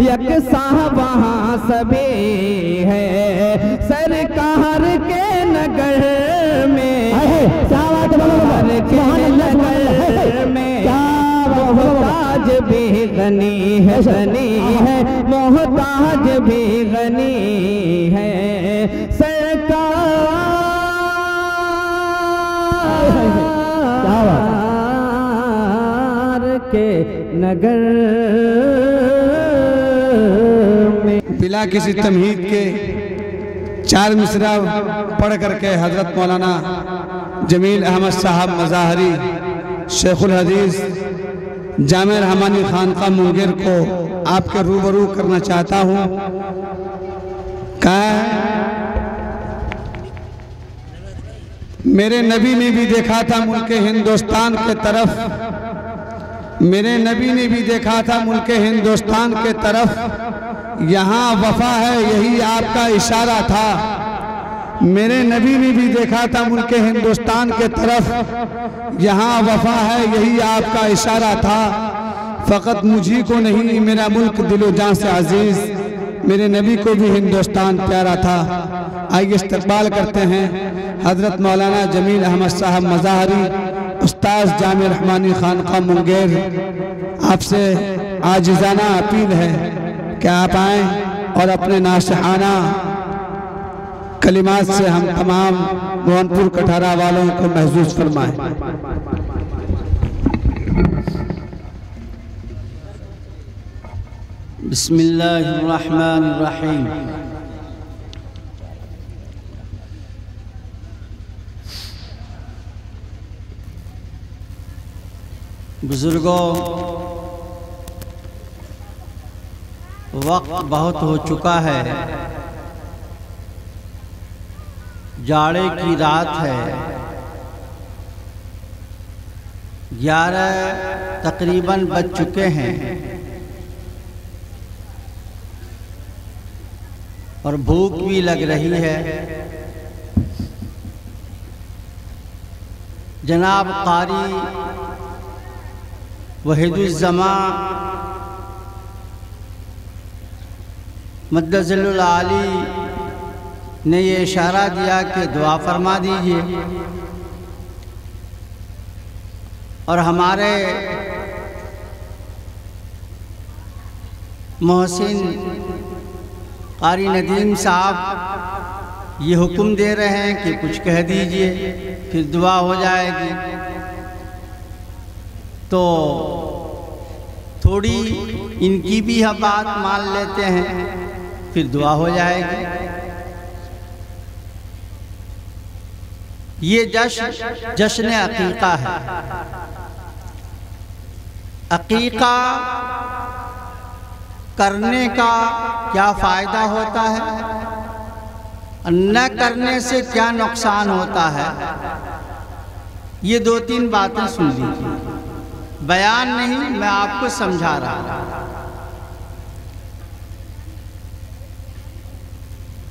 یکساں وہاں سبھی ہے سرکار کے نگر میں سرکار کے نگر میں محتاج بھی غنی ہے محتاج بھی غنی ہے سرکار کے نگر میں بلا کسی تمہید کے 4 مصرع پڑھ کر کے حضرت مولانا جمیل احمد صاحب مظاہری شیخ الحدیث جامع رحمانی خانقاہ منگر کو آپ کے روبرو کرنا چاہتا ہوں۔ کہا ہے میرے نبی نے بھی دیکھا تھا ملک ہندوستان کے طرف، میرے نبی نے بھی دیکھا تھا ملک ہندوستان کے طرف، یہاں وفا ہے یہی آپ کا اشارہ تھا۔ میرے نبی نے بھی دیکھا تھا ملک ہندوستان کے طرف، یہاں وفا ہے یہی آپ کا اشارہ تھا۔ فقط مجھے کو نہیں میرا ملک دل و جان سے عزیز، میرے نبی کو بھی ہندوستان پیارا تھا۔ آئیے استقبال کرتے ہیں حضرت مولانا جمیل احمد صاحب مظاہری استاذ جامع رحمانی خانقاہ منگر۔ آپ سے عاجزانہ اپیل ہے کہ آپ آئیں اور اپنے ناصحانہ کلمات سے ہم تمام موہنپور کٹھارہ والوں کو محظوظ فرمائیں۔ بسم اللہ الرحمن الرحیم۔ بزرگوں، وقت بہت ہو چکا ہے، جاڑے کی رات ہے، 11 تقریباً بج چکے ہیں اور بھوک بھی لگ رہی ہے۔ جناب قاری وحید الزمان مدظل العالی نے یہ اشارہ دیا کہ دعا فرما دیجئے، اور ہمارے محسن قاری ندیم صاحب یہ حکم دے رہے ہیں کہ کچھ کہہ دیجئے پھر دعا ہو جائے گی، تو تھوڑی ان کی بھی بات مان لیتے ہیں پھر دعا ہو جائے گی۔ یہ جشن عقیقہ ہے۔ عقیقہ کرنے کا کیا فائدہ ہوتا ہے، نہ کرنے سے کیا نقصان ہوتا ہے، یہ 2-3 باتیں سن لیجیے۔ بیان نہیں، میں آپ کو سمجھا رہا ہوں۔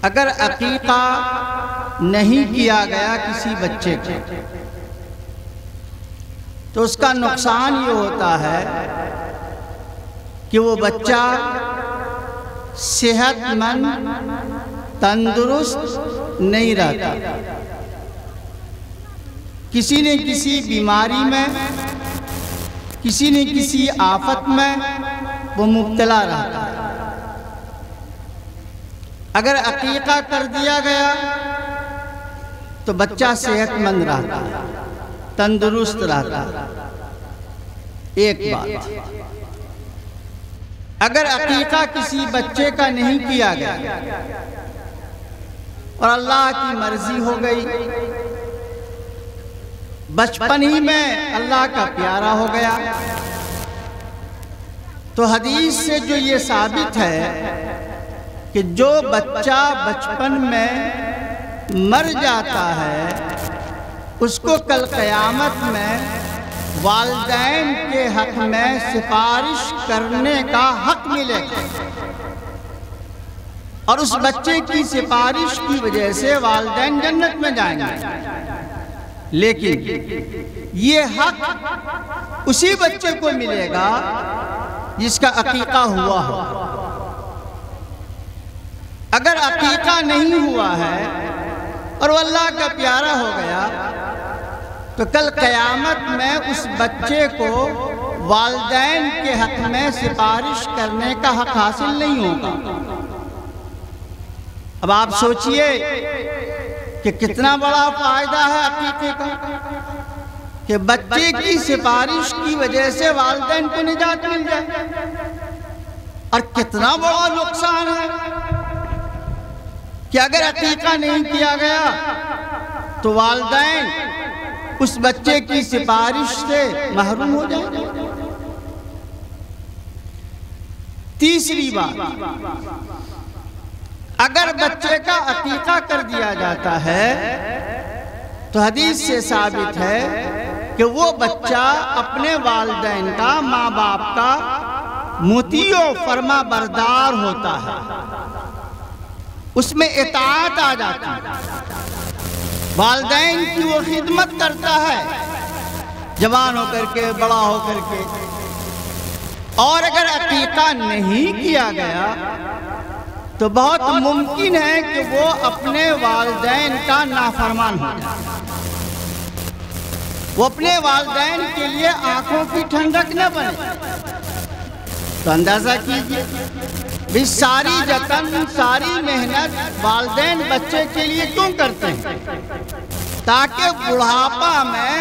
اگر عقیقہ نہیں کیا گیا کسی بچے کو تو اس کا نقصان یہ ہوتا ہے کہ وہ بچہ صحت مند تندرست نہیں رہتا، کسی نہ کسی بیماری میں، کسی نہ کسی آفت میں وہ مبتلا رہتا ہے۔ اگر عقیقہ کر دیا گیا تو بچہ صحت مند رہتا ہے، تندرست رہتا ہے۔ ایک بات، اگر عقیقہ کسی بچے کا نہیں کیا گیا اور اللہ کی مرضی ہو گئی، بچپن ہی میں اللہ کا پیارا ہو گیا، تو حدیث سے جو یہ ثابت ہے کہ جو بچہ بچپن میں مر جاتا ہے اس کو کل قیامت میں والدین کے حق میں سفارش کرنے کا حق ملے گا، اور اس بچے کی سفارش کی وجہ سے والدین جنت میں جائیں گے۔ لیکن یہ حق اسی بچے کو ملے گا جس کا عقیقہ ہوا ہو۔ اگر عقیقہ نہیں ہوا ہے اور وہ اللہ کا پیارا ہو گیا تو کل قیامت میں اس بچے کو والدین کے حق میں سفارش کرنے کا حق حاصل نہیں ہوگا۔ اب آپ سوچئے کہ کتنا بڑا فائدہ ہے عقیقے کا، کہ بچے کی سفارش کی وجہ سے والدین کو نجات مل جائے، اور کتنا بڑا نقصان ہے کہ اگر عقیقہ نہیں کیا گیا تو والدین اس بچے کی سفارش سے محروم ہو جائیں گے۔ تیسری بات، اگر بچے کا عقیقہ کر دیا جاتا ہے تو حدیث سے ثابت ہے کہ وہ بچہ اپنے والدین کا، ماں باپ کا مطیع و فرما بردار ہوتا ہے، اس میں اطاعت آ جاتی ہے، والدین کی وہ خدمت کرتا ہے جوان ہو کر کے، بڑا ہو کر کے۔ اور اگر عقیقہ نہیں کیا گیا تو بہت ممکن ہے کہ وہ اپنے والدین کا نافرمان ہو جائے، وہ اپنے والدین کے لیے آنکھوں کی ٹھنڈک نہ بنے۔ تو اندازہ کیجئے بھی ساری جتن، ساری محنت والدین بچے کے لیے کیوں کرتے ہیں؟ تاکہ بڑھاپا میں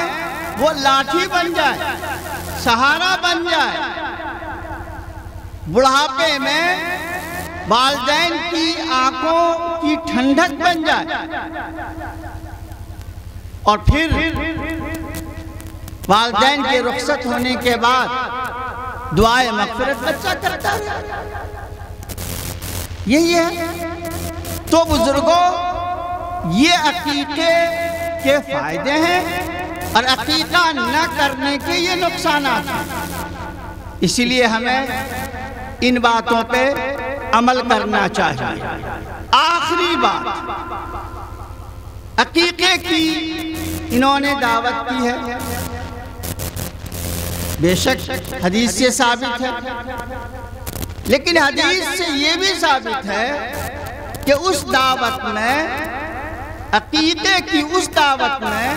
وہ لاٹھی بن جائے، سہارا بن جائے، بڑھاپے میں والدین کی آنکھوں کی ٹھنڈک بن جائے، اور پھر والدین کے رخصت ہونے کے بعد دعائے مغفرت بچہ کرتا ہے۔ یہی ہے۔ تو بزرگوں، یہ عقیقے کے فائدے ہیں اور عقیقہ نہ کرنے کے یہ نقصانات ہیں۔ اسی لیے ہمیں ان باتوں پہ عمل کرنا چاہیے۔ آخری بات، عقیقے کی انہوں نے دعوت کی ہے، بے شک حدیث سے ثابت ہے، لیکن حدیث سے یہ بھی ثابت ہے کہ اس دعوت میں، عقیقے کی اس دعوت میں،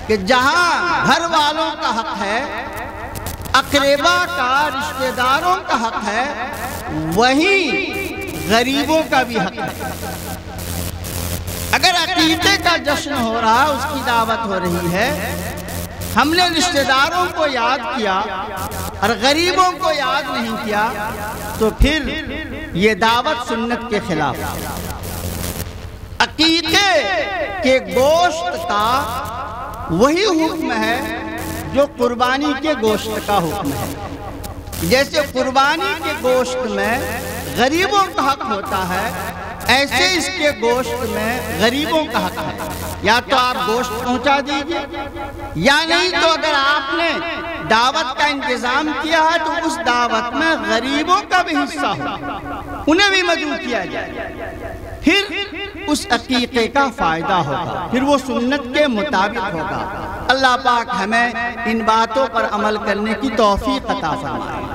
کہ جہاں گھر والوں کا حق ہے، اقربا کا، رشتہ داروں کا حق ہے، وہیں غریبوں کا بھی حق ہے۔ اگر عقیقے کا جشن ہو رہا، اس کی دعوت ہو رہی ہے، ہم نے رشتہ داروں کو یاد کیا اور غریبوں کو یاد نہیں کیا، تو پھر یہ دعوت سنت کے خلاف۔ عقیقے کے گوشت کا وہی حکم ہے جو قربانی کے گوشت کا حکم ہے۔ جیسے قربانی کے گوشت میں غریبوں کا حق ہوتا ہے، ایسے اس کے گوشت میں غریبوں کا حق ہے۔ یا تو آپ گوشت پہنچا دیجئے، یا نہیں تو اگر آپ نے دعوت کا انتظام کیا ہے تو اس دعوت میں غریبوں کا بھی حصہ ہو، انہیں بھی مدعو کیا جائے، پھر اس عقیقے کا فائدہ ہوگا، پھر وہ سنت کے مطابق ہوگا۔ اللہ پاک ہمیں ان باتوں پر عمل کرنے کی توفیق عطا فرمائے۔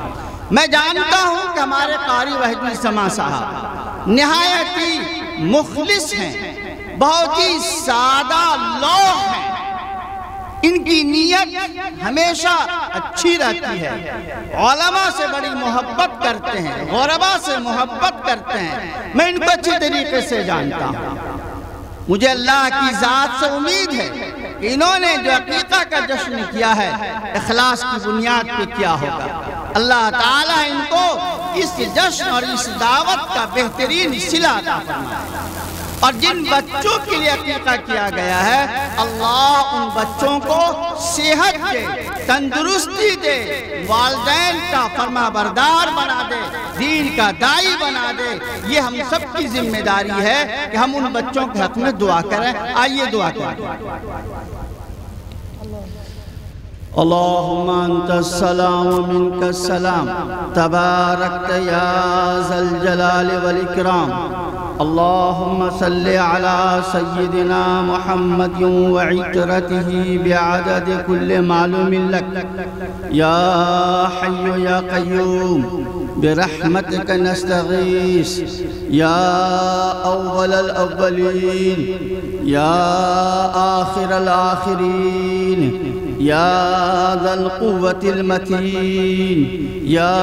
میں جانتا ہوں کہ ہمارے قاری وحید السما صاحب نہایت ہی مخلص ہیں، بہت ہی سادہ لوگ ہیں، ان کی نیت ہمیشہ اچھی رہتی ہے، علماء سے بڑی محبت کرتے ہیں، غرباء سے محبت کرتے ہیں، میں ان کو اچھی طریقے سے جانتا ہوں۔ مجھے اللہ کی ذات سے امید ہے کہ انہوں نے جو عقیقہ کا جشن کیا ہے، اخلاص کی بنیاد پہ کیا ہوگا۔ اللہ تعالیٰ ان کو اس جشن اور اس دعوت کا بہترین صلہ عطا فرمائے، اور جن بچوں کے لیے عقیقہ کیا گیا ہے، اللہ ان بچوں کو صحت دے، تندرستی دے، والدین کا فرما بردار بنا دے، دین کا داعی بنا دے۔ یہ ہم سب کی ذمہ داری ہے کہ ہم ان بچوں کے حق میں دعا کریں۔ آئیے دعا کریں۔ اللہم انت السلام و منک السلام، تبارکت یا ذا الجلال والاکرام۔ اللهم صل على سيدنا محمد وعترته بعدد كل معلوم لك يا حي يا قيوم برحمتك نستغيث يا أول الأولين يا آخر الآخرين يا ذا القوة المتين يا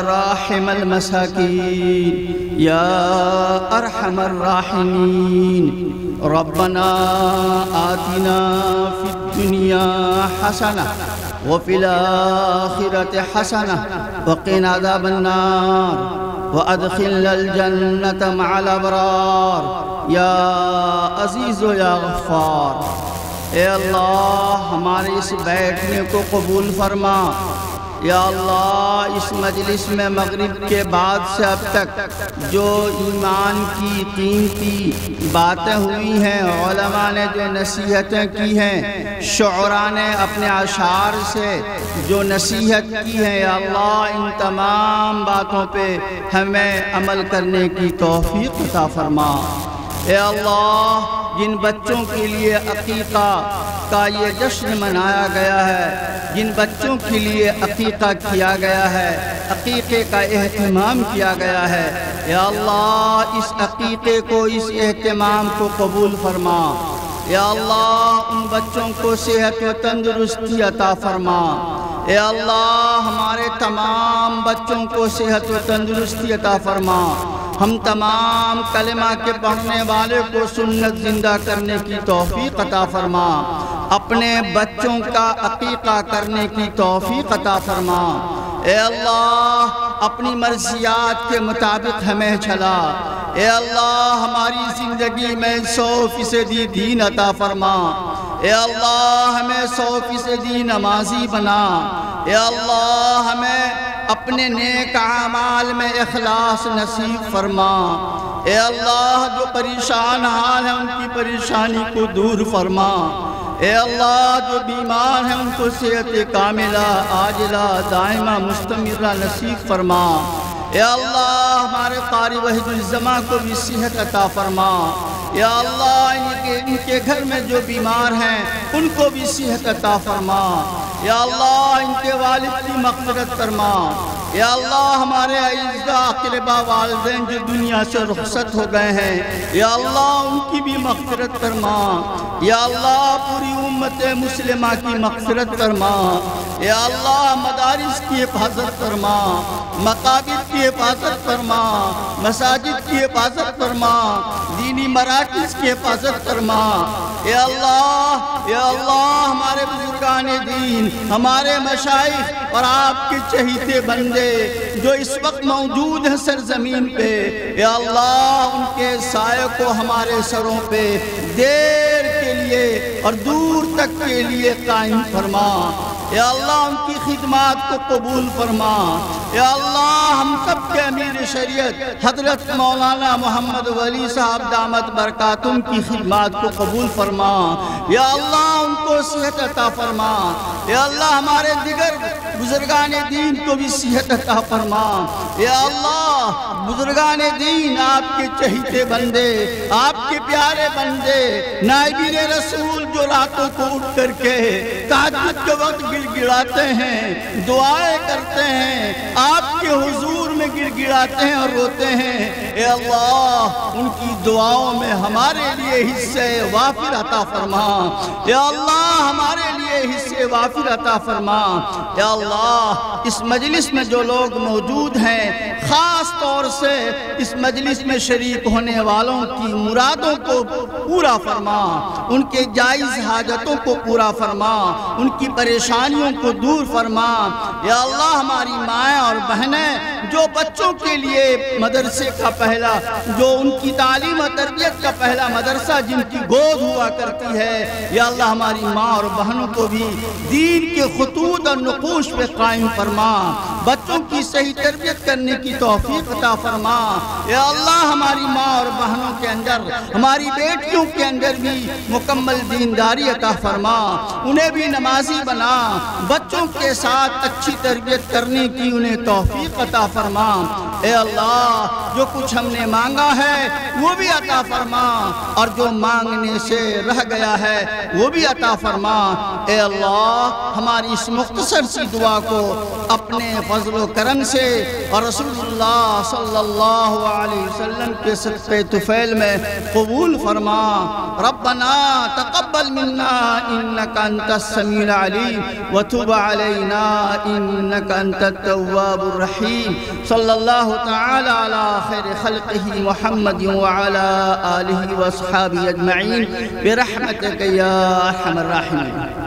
راحم المساكين يا أرحم الراحمين ربنا آتنا في الدنيا حسنة وفي الآخرة حسنة وقنا عذاب النار وأدخلنا الجنة مع الأبرار يا عزيز يا غفار۔ اے اللہ ہمارے اس بیٹھنے کو قبول فرما۔ یا اللہ اس مجلس میں مغرب کے بعد سے اب تک جو ایمان کی قیمتی باتیں ہوئی ہیں، علماء نے جو نصیحتیں کی ہیں، شعراء نے اپنے اشعار سے جو نصیحت کی ہے، یا اللہ ان تمام باتوں پہ ہمیں عمل کرنے کی توفیق عطا فرما۔ اے اللہ جن بچوں کے لیے عقیقہ کا یہ جشن منایا گیا ہے، جن بچوں کے لیے عقیقہ کیا گیا ہے، عقیقے کا اہتمام کیا گیا ہے، یا اللہ اس عقیقے کو، اس اہتمام کو قبول فرما۔ یا اللہ ان بچوں کو صحت و تندرستی عطا فرما۔ اے اللہ ہمارے تمام بچوں کو صحت و تندرستی عطا فرما۔ ہم تمام کلمہ کے پڑھنے والے کو سنت زندہ کرنے کی توفیق عطا فرما۔ اپنے بچوں کا عقیقہ کرنے کی توفیق عطا فرما۔ اے اللہ اپنی مرضیات کے مطابق ہمیں چلا۔ اے اللہ ہماری زندگی میں 100% دین عطا فرما۔ اے اللہ ہمیں 100% نمازی بنا۔ اے اللہ ہمیں اپنے نیک اعمال میں اخلاص نصیب فرما۔ اے اللہ جو پریشان حال ہیں ان کی پریشانی کو دور فرما۔ اے اللہ جو بیمار ہیں ان کو صحت کاملہ عاجلہ دائمہ مستمرہ نصیب فرما۔ اے اللہ ہمارے قاری وحید الزماں کو بھی صحت عطا فرما۔ یا اللہ ان کے گھر میں جو بیمار ہیں ان کو بھی صحت عطا فرما۔ یا اللہ ان کے والد کی مغفرت فرما۔ یا اللہ ہمارے اعزاء اقرباء والدین جو دنیا سے رخصت ہو گئے ہیں، یا اللہ ان کی بھی مغفرت فرما۔ یا اللہ پوری امت مسلمہ کی مغفرت فرما۔ یا اللہ مدارس کی حفاظت فرما، مقابر کی حفاظت فرما، مساجد کی حفاظت فرما، دینی مراکز کی حفاظت فرما۔ یا اللہ ہمارے بزرگان دین، ہمارے مشائخ اور آپ کے چہیتے بندے جو اس وقت موجود ہیں سرزمین پہ، یا اللہ ان کے سائے کو ہمارے سروں پہ دیر کے لیے اور دور تک کے لیے قائم فرما۔ یا اللہ ان کی خدمات کو قبول فرما۔ یا اللہ ہم سب کے امیر شریعت حضرت مولانا محمد ولی صاحب دامت برکاتہم کی خدمات کو قبول فرما۔ یا اللہ ان کو صحت عطا فرما۔ یا اللہ ہمارے دیگر بزرگان دین کو بھی صحت عطا فرما۔ یا اللہ بزرگان دین آپ کے چہیتے بندے، آپ کے پیارے بندے، نائبین رسول جو راتوں کو اٹھ کر کے تہجد کے وقت گڑ گڑاتے ہیں، دعائیں کرتے ہیں، آپ کے حضور میں گڑ گڑاتے ہیں اور روتے ہیں، اے اللہ ان کی دعاؤں میں ہمارے لیے حصے وافر عطا فرما۔ یا اللہ ہمارے لیے حصے وافر عطا فرما۔ یا اللہ اس مجلس میں جو لوگ موجود ہیں، خاص طور سے اس مجلس میں شریک ہونے والوں کی مرادوں کو پورا فرما، ان کے جائز حاجتوں کو پورا فرما، ان کی پریشانیوں کو دور فرما۔ یا اللہ ہماری مائیں اور بہنیں جو بچوں کے لیے مدرسے کا پہلا، جو ان کی تعلیم و تربیت کا پہلا مدرسہ جن کی گود ہوا کرتی ہے، یا اللہ ہماری ماں اور بہنوں کو بھی دین کے خطوط اور نقوش پہ قائم فرما، بچوں کی صحیح تربیت کرنے کی توفیق عطا فرما۔ یا اللہ ہماری ماں اور بہنوں کے اندر، ہماری بیٹیوں کے اندر بھی مکمل دینداری عطا فرما، انہیں بھی نمازی بنا، بچوں کے ساتھ اچھی تربیت کرنے کی انہیں توفیق عطا فرما۔ اے اللہ جو کچھ ہم نے مانگا ہے وہ بھی عطا فرما، اور جو مانگنے سے رہ گیا ہے وہ بھی عطا فرما۔ اے اللہ ہماری اس مختصر سی دعا کو اپنے فضل و کرم سے اور رسول اللہ صلی اللہ علیہ وسلم کے صدقے طفیل میں قبول فرما۔ ربنا تقبل منا انك انت السميع العليم وتب علينا انك انت التواب الرحيم۔ صلی اللہ تعالی علی خیر خلقہ محمد وعلى آلہ واصحابہ اجمعین برحمتک یا ارحم الراحمین۔